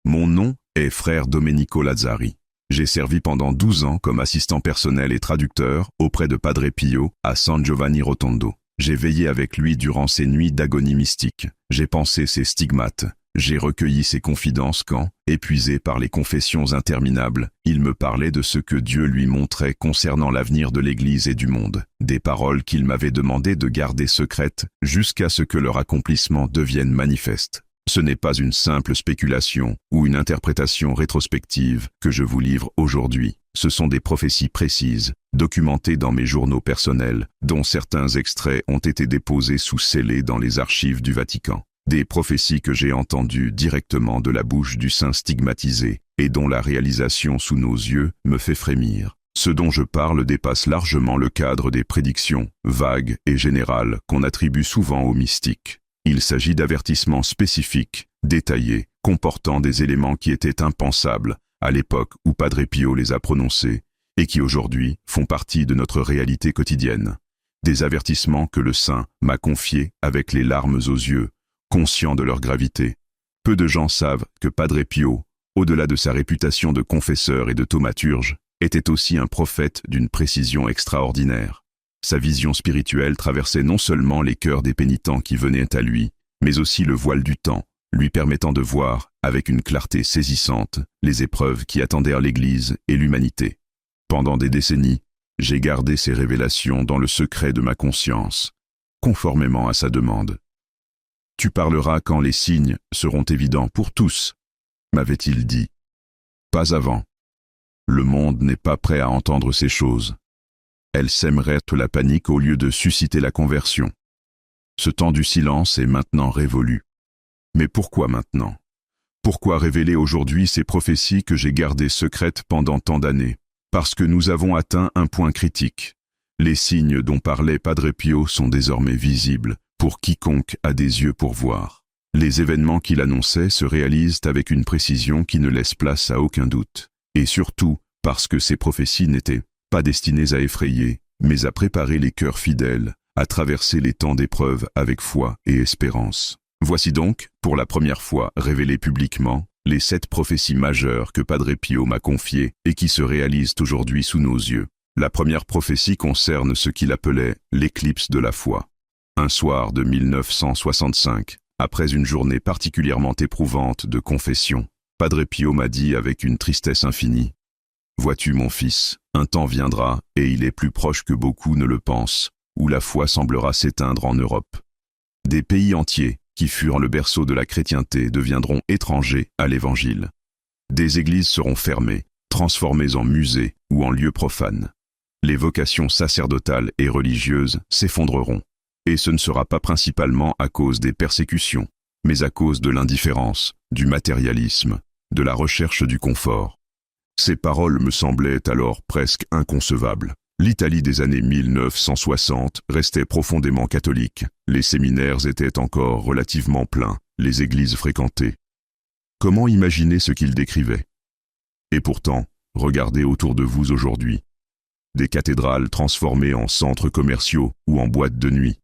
Mon nom est frère Domenico Lazzari. J'ai servi pendant 12 ans comme assistant personnel et traducteur auprès de Padre Pio à San Giovanni Rotondo. J'ai veillé avec lui durant ses nuits d'agonie mystique. J'ai pensé ses stigmates. J'ai recueilli ses confidences quand, épuisé par les confessions interminables, il me parlait de ce que Dieu lui montrait concernant l'avenir de l'Église et du monde. Des paroles qu'il m'avait demandé de garder secrètes jusqu'à ce que leur accomplissement devienne manifeste. Ce n'est pas une simple spéculation ou une interprétation rétrospective que je vous livre aujourd'hui. Ce sont des prophéties précises, documentées dans mes journaux personnels, dont certains extraits ont été déposés sous scellés dans les archives du Vatican. Des prophéties que j'ai entendues directement de la bouche du saint stigmatisé et dont la réalisation sous nos yeux me fait frémir. Ce dont je parle dépasse largement le cadre des prédictions, vagues et générales, qu'on attribue souvent aux mystiques. Il s'agit d'avertissements spécifiques, détaillés, comportant des éléments qui étaient impensables à l'époque où Padre Pio les a prononcés et qui aujourd'hui font partie de notre réalité quotidienne. Des avertissements que le saint m'a confiés avec les larmes aux yeux, conscient de leur gravité. Peu de gens savent que Padre Pio, au-delà de sa réputation de confesseur et de thaumaturge, était aussi un prophète d'une précision extraordinaire. Sa vision spirituelle traversait non seulement les cœurs des pénitents qui venaient à lui, mais aussi le voile du temps, lui permettant de voir, avec une clarté saisissante, les épreuves qui attendèrent l'Église et l'humanité. Pendant des décennies, j'ai gardé ces révélations dans le secret de ma conscience, conformément à sa demande. « Tu parleras quand les signes seront évidents pour tous », m'avait-il dit. Pas avant. Le monde n'est pas prêt à entendre ces choses. Elles sèmeraient la panique au lieu de susciter la conversion. Ce temps du silence est maintenant révolu. Mais pourquoi maintenant? Pourquoi révéler aujourd'hui ces prophéties que j'ai gardées secrètes pendant tant d'années? Parce que nous avons atteint un point critique. Les signes dont parlait Padre Pio sont désormais visibles pour quiconque a des yeux pour voir. Les événements qu'il annonçait se réalisent avec une précision qui ne laisse place à aucun doute. Et surtout, parce que ces prophéties n'étaient pas destinées à effrayer, mais à préparer les cœurs fidèles, à traverser les temps d'épreuve avec foi et espérance. Voici donc, pour la première fois révélées publiquement, les 7 prophéties majeures que Padre Pio m'a confiées et qui se réalisent aujourd'hui sous nos yeux. La première prophétie concerne ce qu'il appelait l'éclipse de la foi. Un soir de 1965, après une journée particulièrement éprouvante de confession, Padre Pio m'a dit avec une tristesse infinie: « Vois-tu mon fils, un temps viendra, et il est plus proche que beaucoup ne le pensent, où la foi semblera s'éteindre en Europe. Des pays entiers, qui furent le berceau de la chrétienté, deviendront étrangers à l'Évangile. Des églises seront fermées, transformées en musées ou en lieux profanes. Les vocations sacerdotales et religieuses s'effondreront. Et ce ne sera pas principalement à cause des persécutions, mais à cause de l'indifférence, du matérialisme, de la recherche du confort. » Ces paroles me semblaient alors presque inconcevables. L'Italie des années 1960 restait profondément catholique, les séminaires étaient encore relativement pleins, les églises fréquentées. Comment imaginer ce qu'il décrivait? Et pourtant, regardez autour de vous aujourd'hui. Des cathédrales transformées en centres commerciaux ou en boîtes de nuit.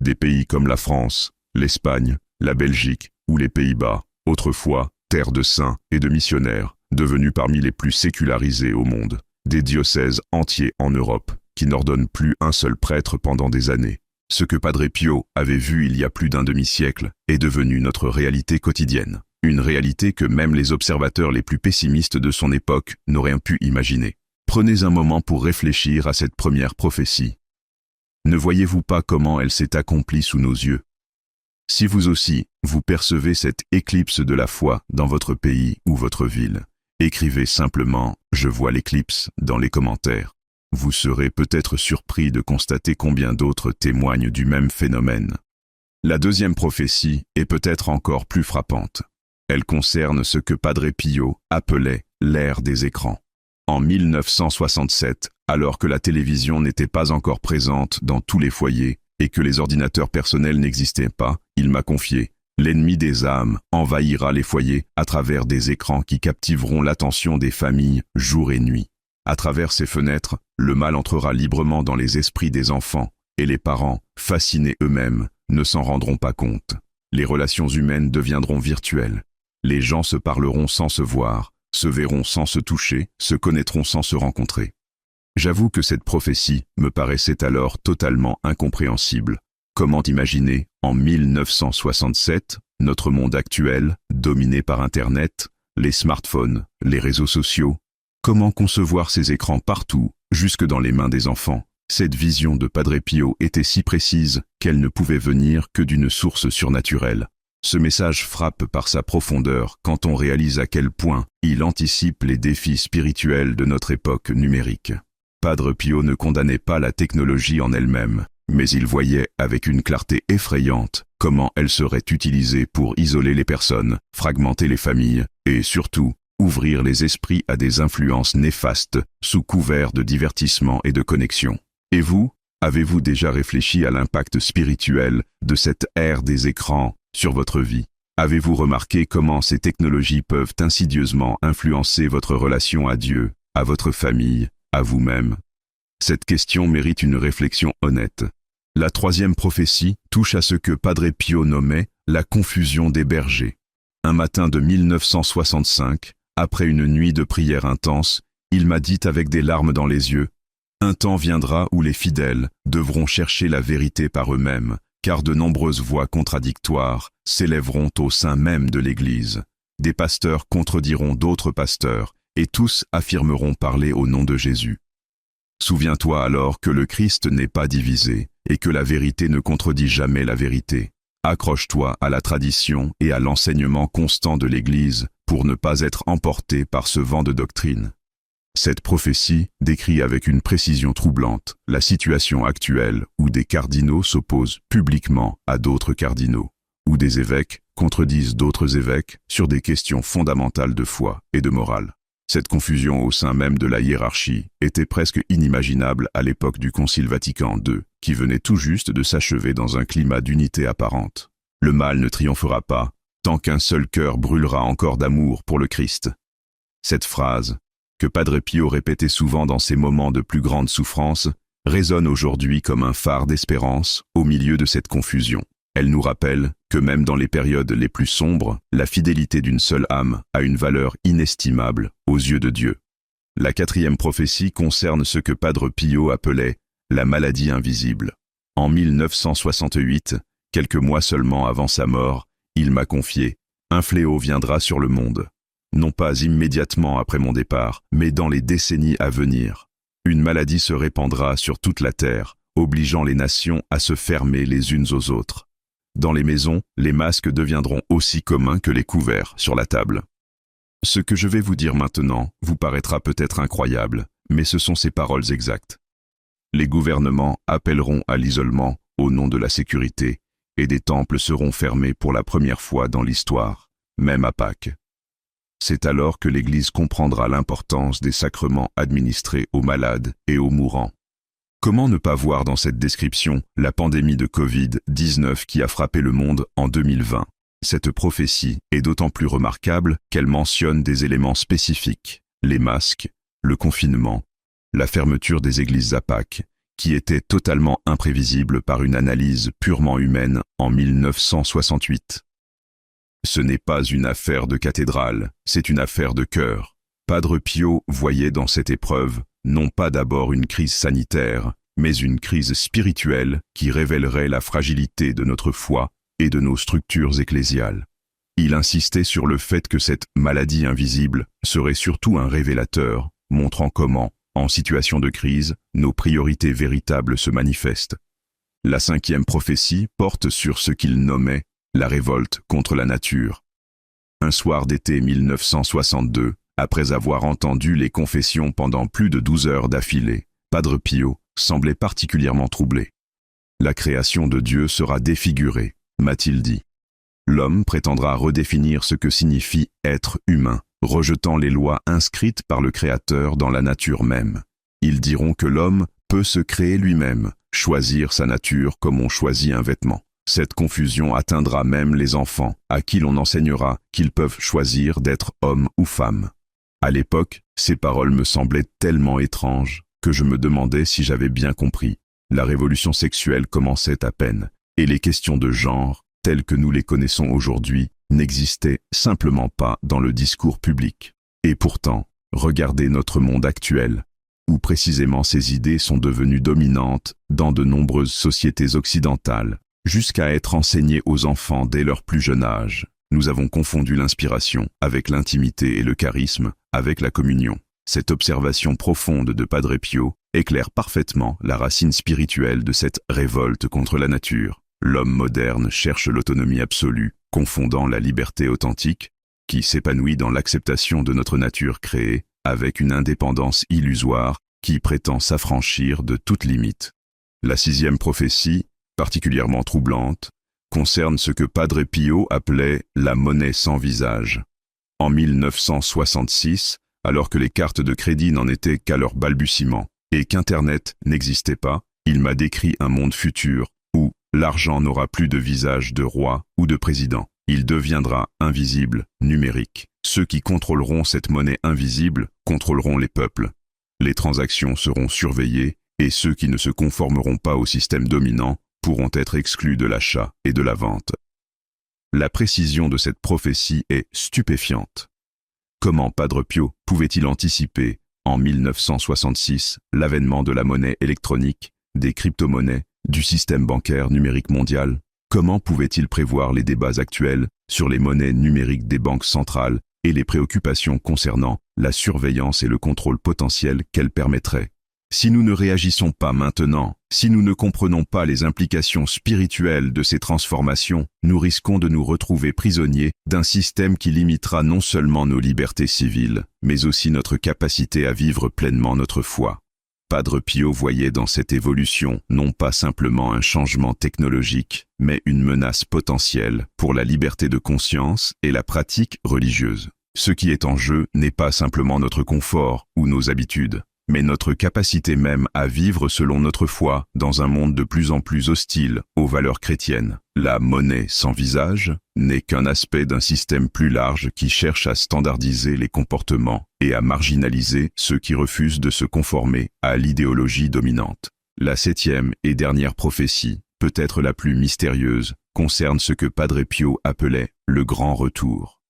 Des pays comme la France, l'Espagne, la Belgique ou les Pays-Bas, autrefois terre de saints et de missionnaires, devenus parmi les plus sécularisés au monde. Des diocèses entiers en Europe qui n'ordonnent plus un seul prêtre pendant des années. Ce que Padre Pio avait vu il y a plus d'un demi-siècle est devenu notre réalité quotidienne. Une réalité que même les observateurs les plus pessimistes de son époque n'auraient pu imaginer. Prenez un moment pour réfléchir à cette première prophétie. Ne voyez-vous pas comment elle s'est accomplie sous nos yeux? Si vous aussi, vous percevez cette éclipse de la foi dans votre pays ou votre ville, écrivez simplement « Je vois l'éclipse » dans les commentaires. Vous serez peut-être surpris de constater combien d'autres témoignent du même phénomène. La deuxième prophétie est peut-être encore plus frappante. Elle concerne ce que Padre Pio appelait l'ère des écrans. En 1967, alors que la télévision n'était pas encore présente dans tous les foyers et que les ordinateurs personnels n'existaient pas, il m'a confié: l'ennemi des âmes envahira les foyers à travers des écrans qui captiveront l'attention des familles jour et nuit. À travers ces fenêtres, le mal entrera librement dans les esprits des enfants, et les parents, fascinés eux-mêmes, ne s'en rendront pas compte. Les relations humaines deviendront virtuelles. Les gens se parleront sans se voir, se verront sans se toucher, se connaîtront sans se rencontrer. J'avoue que cette prophétie me paraissait alors totalement incompréhensible. Comment imaginer, en 1967, notre monde actuel, dominé par Internet, les smartphones, les réseaux sociaux? Comment concevoir ces écrans partout, jusque dans les mains des enfants? Cette vision de Padre Pio était si précise qu'elle ne pouvait venir que d'une source surnaturelle. Ce message frappe par sa profondeur quand on réalise à quel point il anticipe les défis spirituels de notre époque numérique. Padre Pio ne condamnait pas la technologie en elle-même, mais il voyait avec une clarté effrayante comment elle serait utilisée pour isoler les personnes, fragmenter les familles et surtout ouvrir les esprits à des influences néfastes sous couvert de divertissement et de connexion. Et vous, avez-vous déjà réfléchi à l'impact spirituel de cette ère des écrans sur votre vie? Avez-vous remarqué comment ces technologies peuvent insidieusement influencer votre relation à Dieu, à votre famille, à vous-même? Cette question mérite une réflexion honnête. La troisième prophétie touche à ce que Padre Pio nommait la confusion des bergers. Un matin de 1965, après une nuit de prière intense, il m'a dit avec des larmes dans les yeux: « Un temps viendra où les fidèles devront chercher la vérité par eux-mêmes, car de nombreuses voix contradictoires s'élèveront au sein même de l'Église. Des pasteurs contrediront d'autres pasteurs, et tous affirmeront parler au nom de Jésus. Souviens-toi alors que le Christ n'est pas divisé, et que la vérité ne contredit jamais la vérité. Accroche-toi à la tradition et à l'enseignement constant de l'Église pour ne pas être emporté par ce vent de doctrine. » Cette prophétie décrit avec une précision troublante la situation actuelle où des cardinaux s'opposent publiquement à d'autres cardinaux, où des évêques contredisent d'autres évêques sur des questions fondamentales de foi et de morale. Cette confusion au sein même de la hiérarchie était presque inimaginable à l'époque du Concile Vatican II, qui venait tout juste de s'achever dans un climat d'unité apparente. Le mal ne triomphera pas, tant qu'un seul cœur brûlera encore d'amour pour le Christ. Cette phrase, que Padre Pio répétait souvent dans ses moments de plus grande souffrance, résonne aujourd'hui comme un phare d'espérance au milieu de cette confusion. Elle nous rappelle que même dans les périodes les plus sombres, la fidélité d'une seule âme a une valeur inestimable aux yeux de Dieu. La quatrième prophétie concerne ce que Padre Pio appelait la maladie invisible. En 1968, quelques mois seulement avant sa mort, il m'a confié: « Un fléau viendra sur le monde. Non pas immédiatement après mon départ, mais dans les décennies à venir. Une maladie se répandra sur toute la terre, obligeant les nations à se fermer les unes aux autres. Dans les maisons, les masques deviendront aussi communs que les couverts sur la table. » Ce que je vais vous dire maintenant vous paraîtra peut-être incroyable, mais ce sont ces paroles exactes. Les gouvernements appelleront à l'isolement au nom de la sécurité, et des temples seront fermés pour la première fois dans l'histoire, même à Pâques. C'est alors que l'Église comprendra l'importance des sacrements administrés aux malades et aux mourants. Comment ne pas voir dans cette description la pandémie de Covid-19 qui a frappé le monde en 2020? Cette prophétie est d'autant plus remarquable qu'elle mentionne des éléments spécifiques: les masques, le confinement, la fermeture des églises à Pâques, qui étaient totalement imprévisibles par une analyse purement humaine en 1968. Ce n'est pas une affaire de cathédrale, c'est une affaire de cœur. Padre Pio voyait dans cette épreuve non pas d'abord une crise sanitaire, mais une crise spirituelle qui révélerait la fragilité de notre foi et de nos structures ecclésiales. Il insistait sur le fait que cette maladie invisible serait surtout un révélateur, montrant comment, en situation de crise, nos priorités véritables se manifestent. La cinquième prophétie porte sur ce qu'il nommait la révolte contre la nature. Un soir d'été 1962, après avoir entendu les confessions pendant plus de 12 heures d'affilée, Padre Pio semblait particulièrement troublé. « La création de Dieu sera défigurée », m'a-t-il dit. L'homme prétendra redéfinir ce que signifie être humain, rejetant les lois inscrites par le Créateur dans la nature même. Ils diront que l'homme peut se créer lui-même, choisir sa nature comme on choisit un vêtement. Cette confusion atteindra même les enfants, à qui l'on enseignera qu'ils peuvent choisir d'être homme ou femme. À l'époque, ces paroles me semblaient tellement étranges que je me demandais si j'avais bien compris. La révolution sexuelle commençait à peine, et les questions de genre, telles que nous les connaissons aujourd'hui, n'existait simplement pas dans le discours public. Et pourtant, regardez notre monde actuel, où précisément ces idées sont devenues dominantes dans de nombreuses sociétés occidentales, jusqu'à être enseignées aux enfants dès leur plus jeune âge. Nous avons confondu l'inspiration avec l'intimité et le charisme avec la communion. Cette observation profonde de Padre Pio éclaire parfaitement la racine spirituelle de cette révolte contre la nature. L'homme moderne cherche l'autonomie absolue, confondant la liberté authentique, qui s'épanouit dans l'acceptation de notre nature créée, avec une indépendance illusoire qui prétend s'affranchir de toute limite. La 6e prophétie, particulièrement troublante, concerne ce que Padre Pio appelait la monnaie sans visage. En 1966, alors que les cartes de crédit n'en étaient qu'à leur balbutiement et qu'Internet n'existait pas, il m'a décrit un monde futur où l'argent n'aura plus de visage de roi ou de président. Il deviendra invisible, numérique. Ceux qui contrôleront cette monnaie invisible contrôleront les peuples. Les transactions seront surveillées et ceux qui ne se conformeront pas au système dominant pourront être exclus de l'achat et de la vente. La précision de cette prophétie est stupéfiante. Comment Padre Pio pouvait-il anticiper, en 1966, l'avènement de la monnaie électronique, des crypto-monnaies, du système bancaire numérique mondial? Comment pouvait-il prévoir les débats actuels sur les monnaies numériques des banques centrales et les préoccupations concernant la surveillance et le contrôle potentiel qu'elles permettraient? Si nous ne réagissons pas maintenant, si nous ne comprenons pas les implications spirituelles de ces transformations, nous risquons de nous retrouver prisonniers d'un système qui limitera non seulement nos libertés civiles, mais aussi notre capacité à vivre pleinement notre foi. Padre Pio voyait dans cette évolution non pas simplement un changement technologique, mais une menace potentielle pour la liberté de conscience et la pratique religieuse. Ce qui est en jeu n'est pas simplement notre confort ou nos habitudes, mais notre capacité même à vivre selon notre foi dans un monde de plus en plus hostile aux valeurs chrétiennes. La monnaie sans visage n'est qu'un aspect d'un système plus large qui cherche à standardiser les comportements et à marginaliser ceux qui refusent de se conformer à l'idéologie dominante. La 7e et dernière prophétie, peut-être la plus mystérieuse, concerne ce que Padre Pio appelait le grand retour.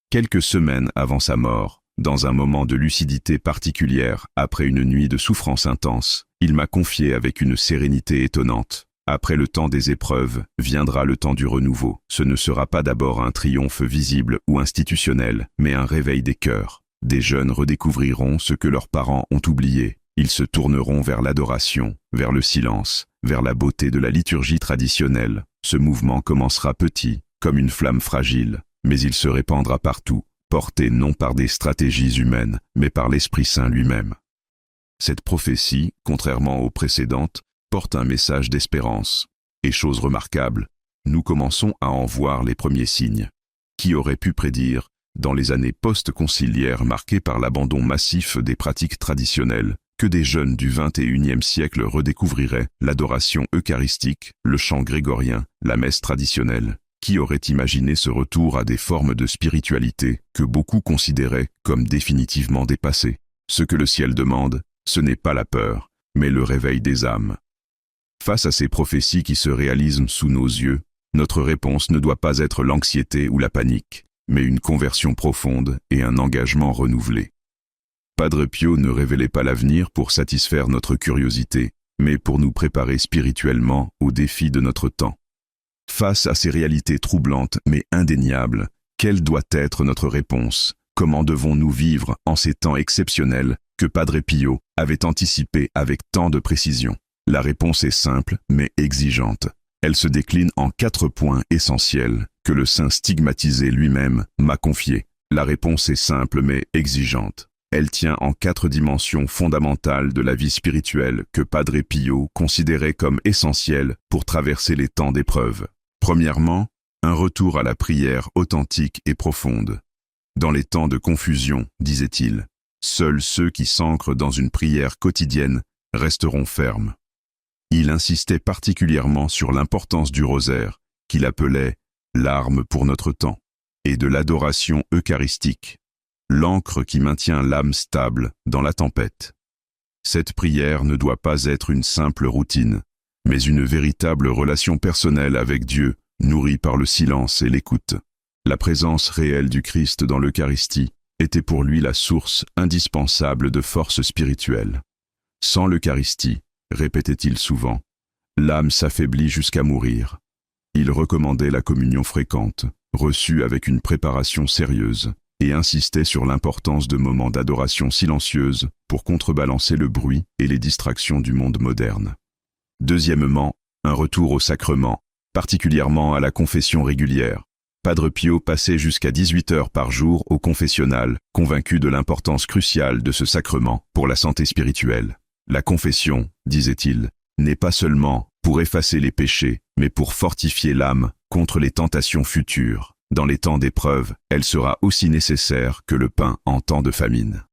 Quelques semaines avant sa mort, dans un moment de lucidité particulière, après une nuit de souffrance intense, il m'a confié avec une sérénité étonnante. Après le temps des épreuves, viendra le temps du renouveau. Ce ne sera pas d'abord un triomphe visible ou institutionnel, mais un réveil des cœurs. Des jeunes redécouvriront ce que leurs parents ont oublié. Ils se tourneront vers l'adoration, vers le silence, vers la beauté de la liturgie traditionnelle. Ce mouvement commencera petit, comme une flamme fragile, mais il se répandra partout, porté non par des stratégies humaines, mais par l'Esprit Saint lui-même. Cette prophétie, contrairement aux précédentes, porte un message d'espérance. Et chose remarquable, nous commençons à en voir les premiers signes. Qui aurait pu prédire, dans les années post-conciliaires marquées par l'abandon massif des pratiques traditionnelles, que des jeunes du XXIe siècle redécouvriraient l'adoration eucharistique, le chant grégorien, la messe traditionnelle? Qui aurait imaginé ce retour à des formes de spiritualité que beaucoup considéraient comme définitivement dépassées? Ce que le ciel demande, ce n'est pas la peur, mais le réveil des âmes. Face à ces prophéties qui se réalisent sous nos yeux, notre réponse ne doit pas être l'anxiété ou la panique, mais une conversion profonde et un engagement renouvelé. Padre Pio ne révélait pas l'avenir pour satisfaire notre curiosité, mais pour nous préparer spirituellement aux défis de notre temps. Face à ces réalités troublantes mais indéniables, quelle doit être notre réponse? Comment devons-nous vivre en ces temps exceptionnels que Padre Pio avait anticipés avec tant de précision? La réponse est simple mais exigeante. Elle se décline en 4 points essentiels que le saint stigmatisé lui-même m'a confiés. La réponse est simple mais exigeante. Elle tient en 4 dimensions fondamentales de la vie spirituelle que Padre Pio considérait comme essentielles pour traverser les temps d'épreuve. Premièrement, un retour à la prière authentique et profonde. Dans les temps de confusion, disait-il, seuls ceux qui s'ancrent dans une prière quotidienne resteront fermes. Il insistait particulièrement sur l'importance du rosaire, qu'il appelait « l'arme pour notre temps », et de l'adoration eucharistique, l'ancre qui maintient l'âme stable dans la tempête. Cette prière ne doit pas être une simple routine, mais une véritable relation personnelle avec Dieu, nourrie par le silence et l'écoute. La présence réelle du Christ dans l'Eucharistie était pour lui la source indispensable de force spirituelle. Sans l'Eucharistie, répétait-il souvent, l'âme s'affaiblit jusqu'à mourir. Il recommandait la communion fréquente, reçue avec une préparation sérieuse, et insistait sur l'importance de moments d'adoration silencieuse pour contrebalancer le bruit et les distractions du monde moderne. Deuxièmement, un retour au sacrement, particulièrement à la confession régulière. Padre Pio passait jusqu'à 18 heures par jour au confessionnal, convaincu de l'importance cruciale de ce sacrement pour la santé spirituelle. La confession, disait-il, n'est pas seulement pour effacer les péchés, mais pour fortifier l'âme contre les tentations futures. Dans les temps d'épreuve, elle sera aussi nécessaire que le pain en temps de famine.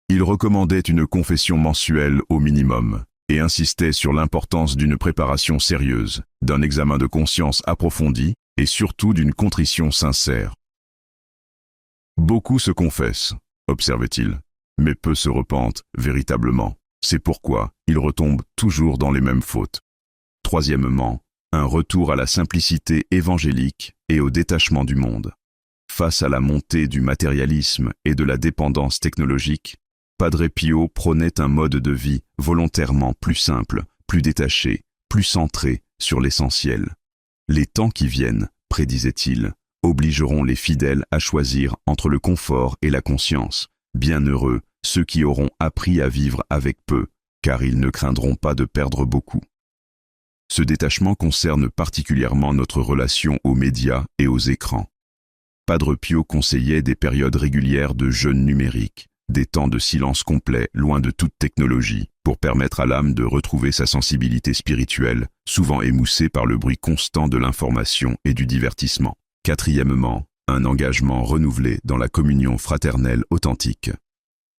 Il recommandait une confession mensuelle au minimum, et insistait sur l'importance d'une préparation sérieuse, d'un examen de conscience approfondi, et surtout d'une contrition sincère. Beaucoup se confessent, observait-il, mais peu se repentent véritablement. C'est pourquoi ils retombent toujours dans les mêmes fautes. Troisièmement, un retour à la simplicité évangélique et au détachement du monde. Face à la montée du matérialisme et de la dépendance technologique, Padre Pio prônait un mode de vie volontairement plus simple, plus détaché, plus centré sur l'essentiel. Les temps qui viennent, prédisait-il, obligeront les fidèles à choisir entre le confort et la conscience. Bienheureux ceux qui auront appris à vivre avec peu, car ils ne craindront pas de perdre beaucoup. Ce détachement concerne particulièrement notre relation aux médias et aux écrans. Padre Pio conseillait des périodes régulières de jeûne numérique, des temps de silence complet, loin de toute technologie, pour permettre à l'âme de retrouver sa sensibilité spirituelle, souvent émoussée par le bruit constant de l'information et du divertissement. Quatrièmement, un engagement renouvelé dans la communion fraternelle authentique.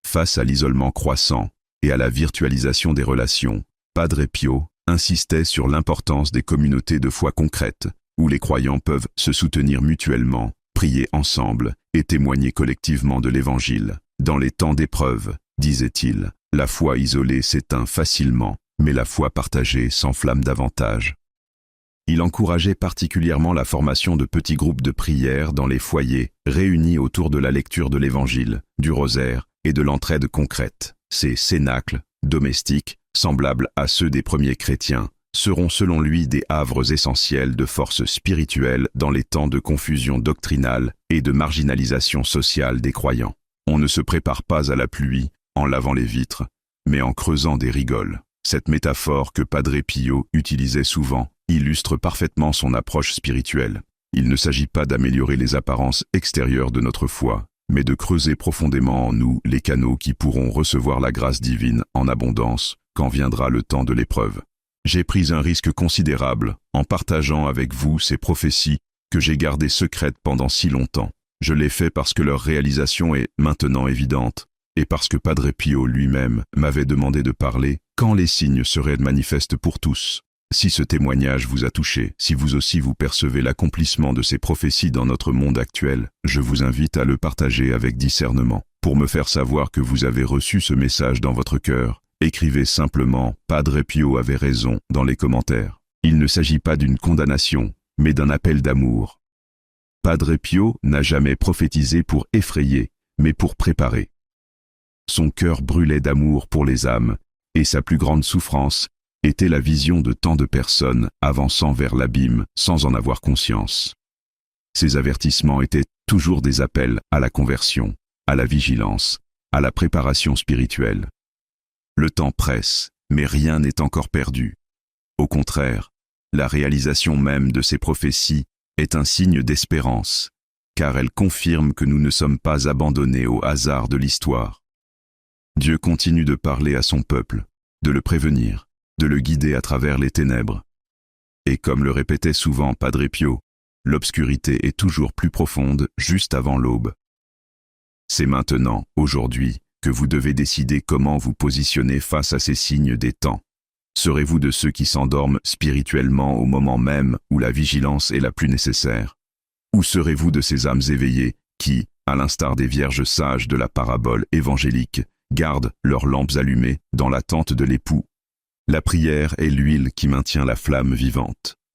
Face à l'isolement croissant et à la virtualisation des relations, Padre Pio insistait sur l'importance des communautés de foi concrètes, où les croyants peuvent se soutenir mutuellement, prier ensemble et témoigner collectivement de l'Évangile. Dans les temps d'épreuve, disait-il, la foi isolée s'éteint facilement, mais la foi partagée s'enflamme davantage. Il encourageait particulièrement la formation de petits groupes de prière dans les foyers, réunis autour de la lecture de l'Évangile, du rosaire et de l'entraide concrète. Ces cénacles, domestiques, semblables à ceux des premiers chrétiens, seront selon lui des havres essentiels de force spirituelle dans les temps de confusion doctrinale et de marginalisation sociale des croyants. On ne se prépare pas à la pluie en lavant les vitres, mais en creusant des rigoles. Cette métaphore que Padre Pio utilisait souvent illustre parfaitement son approche spirituelle. Il ne s'agit pas d'améliorer les apparences extérieures de notre foi, mais de creuser profondément en nous les canaux qui pourront recevoir la grâce divine en abondance quand viendra le temps de l'épreuve. J'ai pris un risque considérable en partageant avec vous ces prophéties que j'ai gardées secrètes pendant si longtemps. Je l'ai fait parce que leur réalisation est maintenant évidente, et parce que Padre Pio lui-même m'avait demandé de parler quand les signes seraient manifestes pour tous. Si ce témoignage vous a touché, si vous aussi vous percevez l'accomplissement de ces prophéties dans notre monde actuel, je vous invite à le partager avec discernement. Pour me faire savoir que vous avez reçu ce message dans votre cœur, écrivez simplement « Padre Pio avait raison » dans les commentaires. Il ne s'agit pas d'une condamnation, mais d'un appel d'amour. Padre Pio n'a jamais prophétisé pour effrayer, mais pour préparer. Son cœur brûlait d'amour pour les âmes, et sa plus grande souffrance était la vision de tant de personnes avançant vers l'abîme sans en avoir conscience. Ces avertissements étaient toujours des appels à la conversion, à la vigilance, à la préparation spirituelle. Le temps presse, mais rien n'est encore perdu. Au contraire, la réalisation même de ces prophéties est un signe d'espérance, car elle confirme que nous ne sommes pas abandonnés au hasard de l'histoire. Dieu continue de parler à son peuple, de le prévenir, de le guider à travers les ténèbres. Et comme le répétait souvent Padre Pio, l'obscurité est toujours plus profonde juste avant l'aube. C'est maintenant, aujourd'hui, que vous devez décider comment vous positionner face à ces signes des temps. Serez-vous de ceux qui s'endorment spirituellement au moment même où la vigilance est la plus nécessaire? Ou serez-vous de ces âmes éveillées qui, à l'instar des vierges sages de la parabole évangélique, gardent leurs lampes allumées dans l'attente de l'époux? La prière est l'huile qui maintient la flamme vivante.